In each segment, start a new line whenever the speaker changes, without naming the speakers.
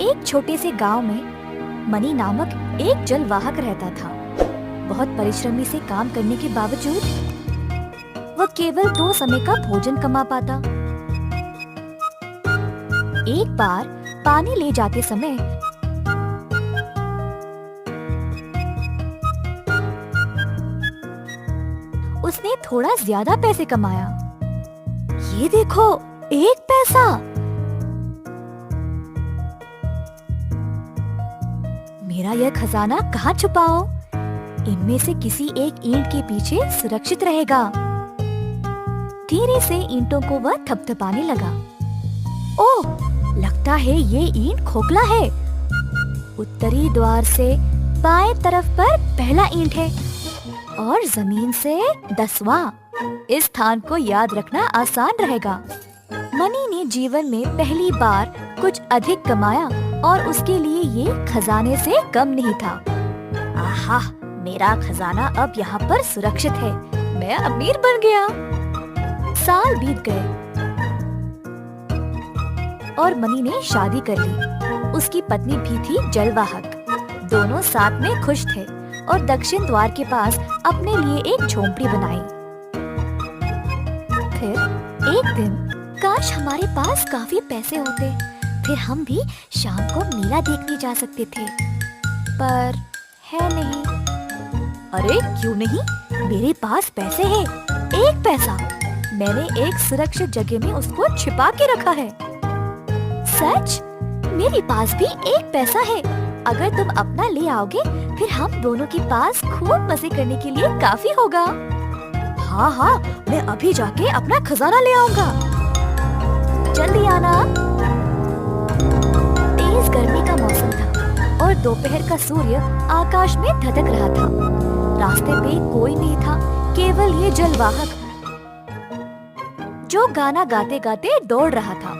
एक छोटे से गांव में मनी नामक एक जलवाहक रहता था। बहुत परिश्रमी से काम करने के बावजूद वह केवल 2 समय का भोजन कमा पाता। एक बार पानी ले जाते समय उसने थोड़ा ज्यादा पैसे कमाया। ये देखो, 1 पैसा। मेरा यह खजाना कहाँ छुपाओ? इनमें से किसी एक ईंट के पीछे सुरक्षित रहेगा। धीरे से ईंटों को वह थपथपाने लगा। ओह, लगता है ये ईंट खोखला है। उत्तरी द्वार से बाएं तरफ पर पहला ईंट है और जमीन से 10वां। इस स्थान को याद रखना आसान रहेगा। मनी ने जीवन में पहली बार कुछ अधिक कमाया और उसके लिए ये खजाने से कम नहीं था। आहा, मेरा खजाना अब यहाँ पर सुरक्षित है। मैं अमीर बन गया। साल बीत गए और मनी ने शादी कर ली। उसकी पत्नी भी थी जलवाहक। दोनों साथ में खुश थे और दक्षिण द्वार के पास अपने लिए एक झोंपड़ी बनाई। फिर एक दिन, काश हमारे पास काफी पैसे होते, फिर हम भी शाम को मेला देखने जा सकते थे, पर है नहीं। अरे क्यों नहीं? मेरे पास पैसे हैं। 1 पैसा। मैंने एक सुरक्षित जगह में उसको छिपा के रखा है। सच? मेरे पास भी 1 पैसा है। अगर तुम अपना ले आओगे, फिर हम दोनों के पास खूब मजे करने के लिए काफी होगा। हाँ हाँ, मैं अभी जाके अपना खजाना ले आऊंगा। जल्दी आना। तेज गर्मी का मौसम था और दोपहर का सूर्य आकाश में धधक रहा था। रास्ते पे कोई नहीं था, केवल ये जलवाहक जो गाना गाते गाते दौड़ रहा था।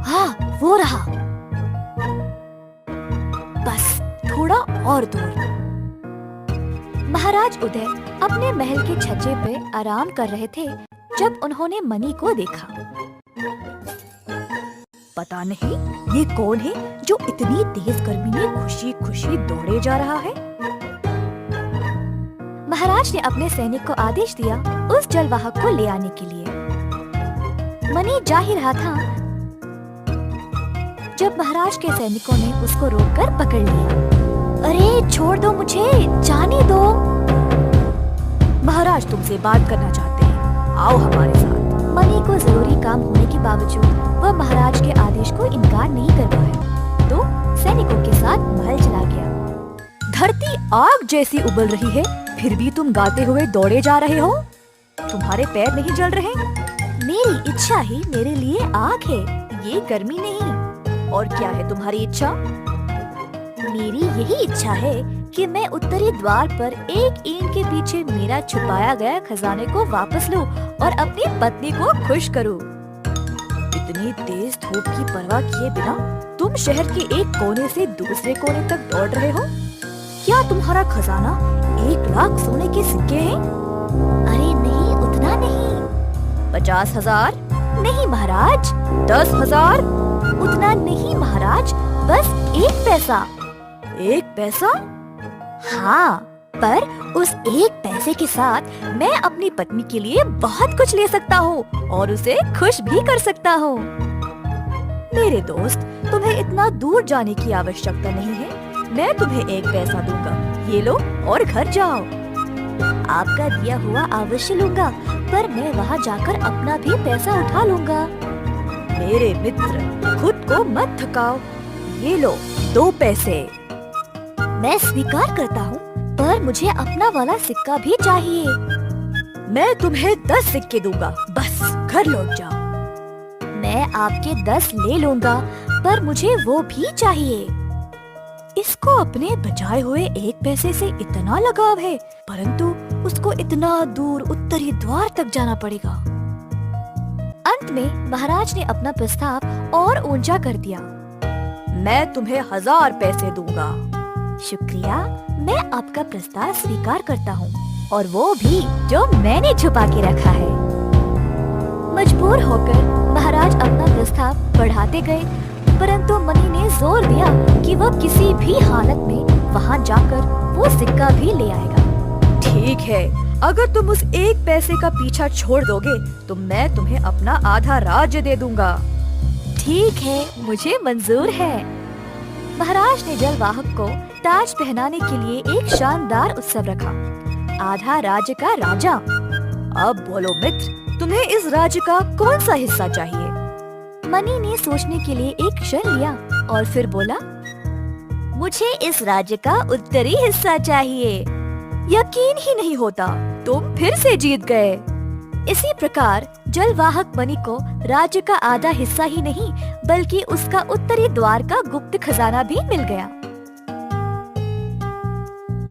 हाँ, वो रहा। बस थोड़ा और दूर। महाराज उदय अपने महल के छज्जे पे आराम कर रहे थे जब उन्होंने मनी को देखा। पता नहीं ये कौन है जो इतनी तेज गर्मी में खुशी खुशी दौड़े जा रहा है। महाराज ने अपने सैनिक को आदेश दिया उस जलवाहक को ले आने के लिए। मनी जा ही रहा था जब महाराज के सैनिकों ने उसको रोककर पकड़ लिया। अरे छोड़ दो मुझे, जाने दो। महाराज तुमसे बात करना चाहते हैं, आओ हमारे साथ। मनी को जरूरी काम होने के बावजूद वह महाराज के आदेश को इनकार नहीं कर पाया, तो सैनिकों के साथ महल चला गया। धरती आग जैसी उबल रही है, फिर भी तुम गाते हुए दौड़े जा रहे हो। तुम्हारे पैर नहीं जल रहे? मेरी इच्छा ही मेरे लिए आग है, ये गर्मी नहीं। और क्या है तुम्हारी इच्छा? मेरी यही इच्छा है कि मैं उत्तरी द्वार पर एक ईंट के पीछे मेरा छुपाया गया खजाने को वापस लूं और अपनी पत्नी को खुश करूं। इतनी तेज धूप की परवाह किए बिना तुम शहर के एक कोने से दूसरे कोने तक दौड़ रहे हो। क्या तुम्हारा खजाना 1 लाख सोने के सिक्के हैं? अरे नहीं, उतना नहीं। 50,000? नहीं महाराज। 10,000? उतना नहीं महाराज, बस 1 पैसा। 1 पैसा? हाँ, पर उस 1 पैसे के साथ मैं अपनी पत्नी के लिए बहुत कुछ ले सकता हूँ और उसे खुश भी कर सकता हूँ। मेरे दोस्त, तुम्हें इतना दूर जाने की आवश्यकता नहीं है। मैं तुम्हें 1 पैसा दूंगा, ये लो और घर जाओ। आपका दिया हुआ अवश्य लूंगा, पर मैं वहाँ जाकर अपना भी पैसा उठा लूंगा। मेरे मित्र, खुद को मत थकाओ। ये लो 2 पैसे। मैं स्वीकार करता हूँ, पर मुझे अपना वाला सिक्का भी चाहिए। मैं तुम्हें 10 सिक्के दूंगा, बस घर लौट जाओ। मैं आपके 10 ले लूंगा, पर मुझे वो भी चाहिए। इसको अपने बचाए हुए 1 पैसे से इतना लगाव है, परंतु उसको इतना दूर उत्तरी द्वार तक जाना पड़ेगा। अंत में महाराज ने अपना प्रस्ताव और ऊंचा कर दिया। मैं तुम्हें 1000 पैसे दूंगा। शुक्रिया, मैं आपका प्रस्ताव स्वीकार करता हूँ, और वो भी जो मैंने छुपा के रखा है। मजबूर होकर महाराज अपना प्रस्ताव बढ़ाते गए, परंतु मनी ने जोर दिया कि वह किसी भी हालत में वहां जाकर वो सिक्का भी ले आएगा।
ठीक है, अगर तुम उस 1 पैसे का पीछा छोड़ दोगे तो मैं तुम्हें अपना आधा राज्य दे दूंगा।
ठीक है, मुझे मंजूर है। महाराज ने जलवाहक को ताज पहनाने के लिए एक शानदार उत्सव रखा। आधा राज्य का राजा।
अब बोलो मित्र, तुम्हें इस राज्य का कौन सा हिस्सा चाहिए?
मनी ने सोचने के लिए एक क्षण लिया और फिर बोला, मुझे इस राज्य का उत्तरी हिस्सा चाहिए।
यकीन ही नहीं होता, तुम फिर से जीत गए।
इसी प्रकार जलवाहक मनी को राज्य का आधा हिस्सा ही नहीं बल्कि उसका उत्तरी द्वार का गुप्त खजाना भी मिल गया।